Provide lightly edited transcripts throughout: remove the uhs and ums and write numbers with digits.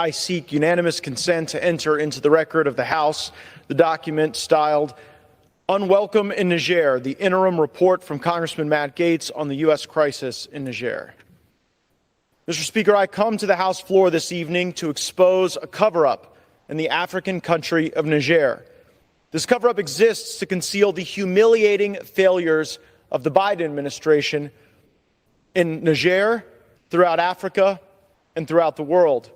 I seek unanimous consent to enter into the record of the House the document styled Unwelcome in Niger, the interim report from Congressman Matt Gaetz on the U.S. crisis in Niger. Mr. Speaker, I come to the House floor this evening to expose a cover-up in the African country of Niger. This cover-up exists to conceal the humiliating failures of the Biden administration in Niger, throughout Africa, and throughout the world.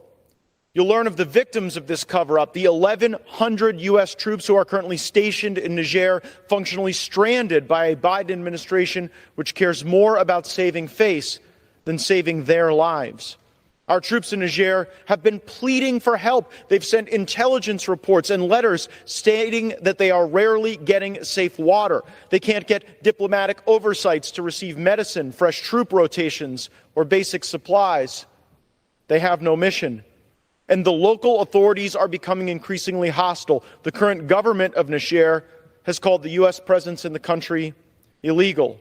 You'll learn of the victims of this cover-up, the 1,100 U.S. troops who are currently stationed in Niger, functionally stranded by a Biden administration which cares more about saving face than saving their lives. Our troops in Niger have been pleading for help. They've sent intelligence reports and letters stating that they are rarely getting safe water. They can't get diplomatic oversights to receive medicine, fresh troop rotations, or basic supplies. They have no mission. And the local authorities are becoming increasingly hostile. The current government of Niger has called the U.S. presence in the country illegal.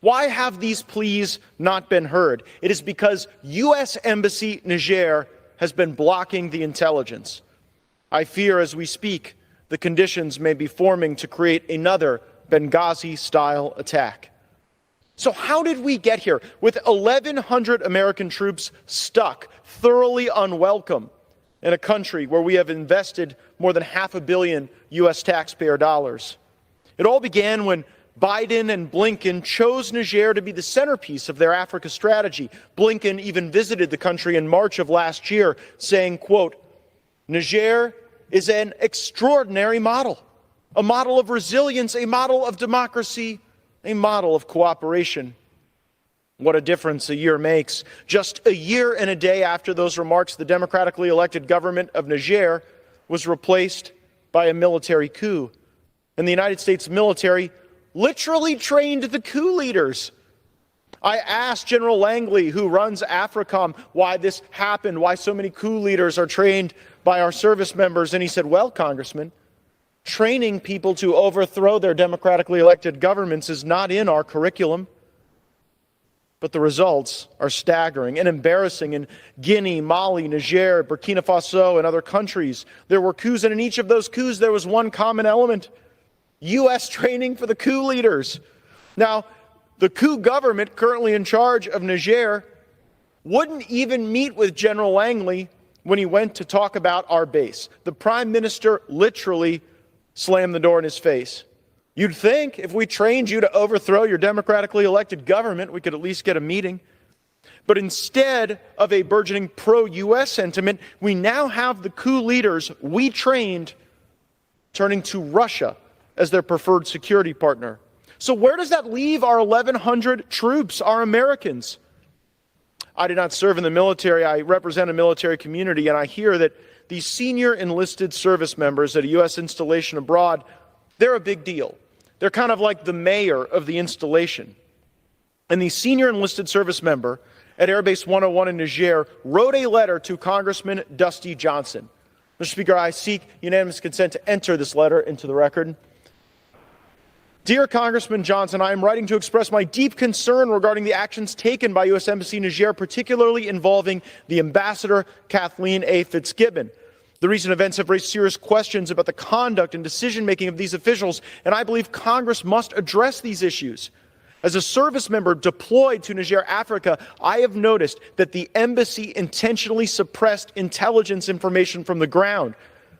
Why have these pleas not been heard? It is because U.S. Embassy Niger has been blocking the intelligence. I fear as we speak, the conditions may be forming to create another Benghazi-style attack. So how did we get here? With 1,100 American troops stuck, thoroughly unwelcome, in a country where we have invested more than $500 million U.S. taxpayer dollars. It all began when Biden and Blinken chose Niger to be the centerpiece of their Africa strategy. Blinken even visited the country in March of last year, saying, quote, "Niger is an extraordinary model, a model of resilience, a model of democracy, a model of cooperation." What a difference a year makes. Just a year and a day after those remarks, the democratically elected government of Niger was replaced by a military coup. And the United States military literally trained the coup leaders. I asked General Langley, who runs AFRICOM, why this happened, why so many coup leaders are trained by our service members. And he said, well, Congressman, training people to overthrow their democratically elected governments is not in our curriculum. But the results are staggering and embarrassing. In Guinea, Mali, Niger, Burkina Faso, and other countries, there were coups, and in each of those coups, there was one common element: U.S. training for the coup leaders. Now, the coup government currently in charge of Niger wouldn't even meet with General Langley when he went to talk about our base. The Prime Minister literally slammed the door in his face. You'd think if we trained you to overthrow your democratically elected government, we could at least get a meeting. But instead of a burgeoning pro-U.S. sentiment, we now have the coup leaders we trained turning to Russia as their preferred security partner. So where does that leave our 1,100 troops, our Americans? I did not serve in the military. I represent a military community, and I hear that these senior enlisted service members at a U.S. installation abroad, they're a big deal. They're kind of like the mayor of the installation. And the senior enlisted service member at Air Base 101 in Niger wrote a letter to Congressman Dusty Johnson. Mr. Speaker, I seek unanimous consent to enter this letter into the record. Dear Congressman Johnson, I am writing to express my deep concern regarding the actions taken by U.S. Embassy Niger, particularly involving the Ambassador Kathleen A. Fitzgibbon. The recent events have raised serious questions about the conduct and decision-making of these officials, and I believe Congress must address these issues. As a service member deployed to Niger, Africa, I have noticed that the embassy intentionally suppressed intelligence information from the ground,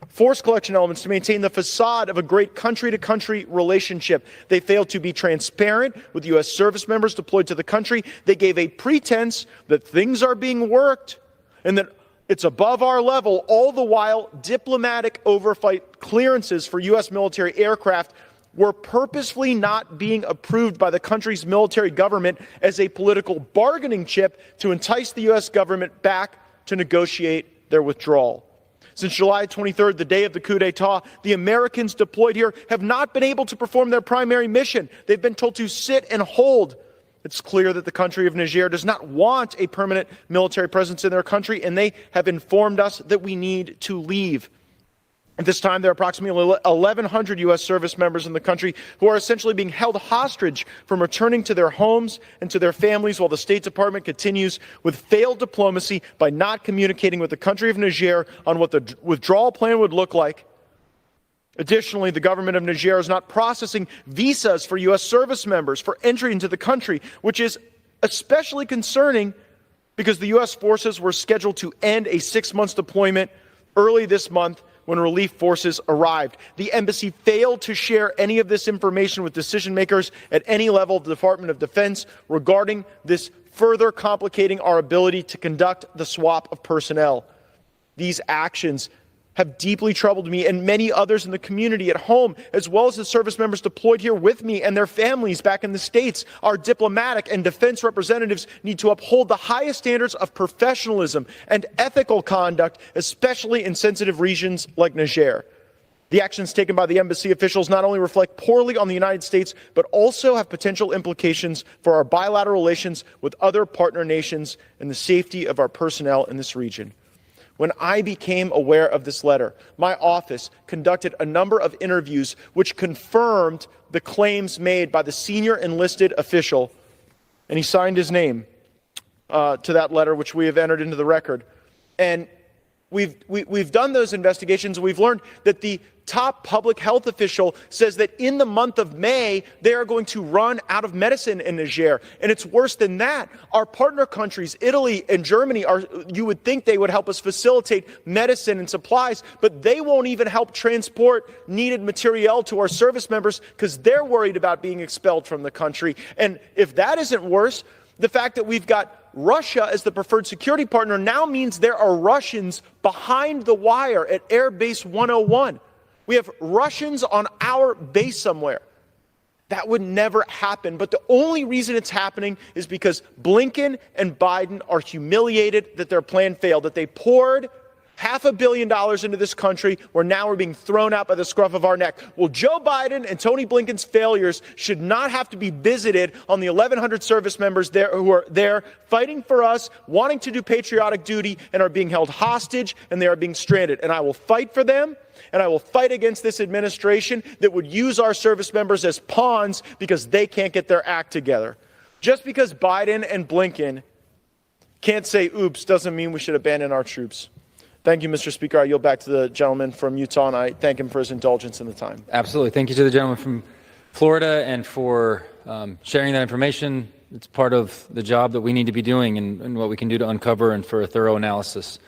forced collection elements to maintain the facade of a great country-to-country relationship. They failed to be transparent with U.S. service members deployed to the country. They gave a pretense that things are being worked and that it's above our level, all the while diplomatic oversight clearances for U.S. military aircraft were purposefully not being approved by the country's military government as a political bargaining chip to entice the U.S. government back to negotiate their withdrawal. Since July 23rd, the day of the coup d'etat, the Americans deployed here have not been able to perform their primary mission. They've been told to sit and hold. It's clear that the country of Niger does not want a permanent military presence in their country, and they have informed us that we need to leave. At this time, there are approximately 1,100 U.S. service members in the country who are essentially being held hostage from returning to their homes and to their families while the State Department continues with failed diplomacy by not communicating with the country of Niger on what the withdrawal plan would look like. Additionally, the government of Niger is not processing visas for U.S. service members for entry into the country, which is especially concerning because the U.S. forces were scheduled to end a 6-month deployment early this month when relief forces arrived. The embassy failed to share any of this information with decision makers at any level of the Department of Defense regarding this, further complicating our ability to conduct the swap of personnel. These actions have deeply troubled me and many others in the community at home, as well as the service members deployed here with me and their families back in the States. Our diplomatic and defense representatives need to uphold the highest standards of professionalism and ethical conduct, especially in sensitive regions like Niger. The actions taken by the embassy officials not only reflect poorly on the United States, but also have potential implications for our bilateral relations with other partner nations and the safety of our personnel in this region. When I became aware of this letter, my office conducted a number of interviews which confirmed the claims made by the senior enlisted official, and he signed his name to that letter, which we have entered into the record. And we've done those investigations, and we've learned that the top public health official says that in the month of May, they are going to run out of medicine in Niger. And it's worse than that. Our partner countries, Italy and Germany, you would think they would help us facilitate medicine and supplies, but they won't even help transport needed materiel to our service members because they're worried about being expelled from the country. And if that isn't worse, the fact that we've got Russia as the preferred security partner now means there are Russians behind the wire at Air Base 101. We have Russians on our base somewhere. That would never happen. But the only reason it's happening is because Blinken and Biden are humiliated that their plan failed, that they poured $500 million into this country where now we're being thrown out by the scruff of our neck. Well, Joe Biden and Tony Blinken's failures should not have to be visited on the 1,100 service members there who are there fighting for us, wanting to do patriotic duty, and are being held hostage, and they are being stranded. And I will fight for them, and I will fight against this administration that would use our service members as pawns because they can't get their act together. Just because Biden and Blinken can't say oops doesn't mean we should abandon our troops. Thank you, Mr. Speaker. I yield back to the gentleman from Utah, and I thank him for his indulgence in the time. Absolutely. Thank you to the gentleman from Florida and for sharing that information. It's part of the job that we need to be doing and what we can do to uncover and for a thorough analysis.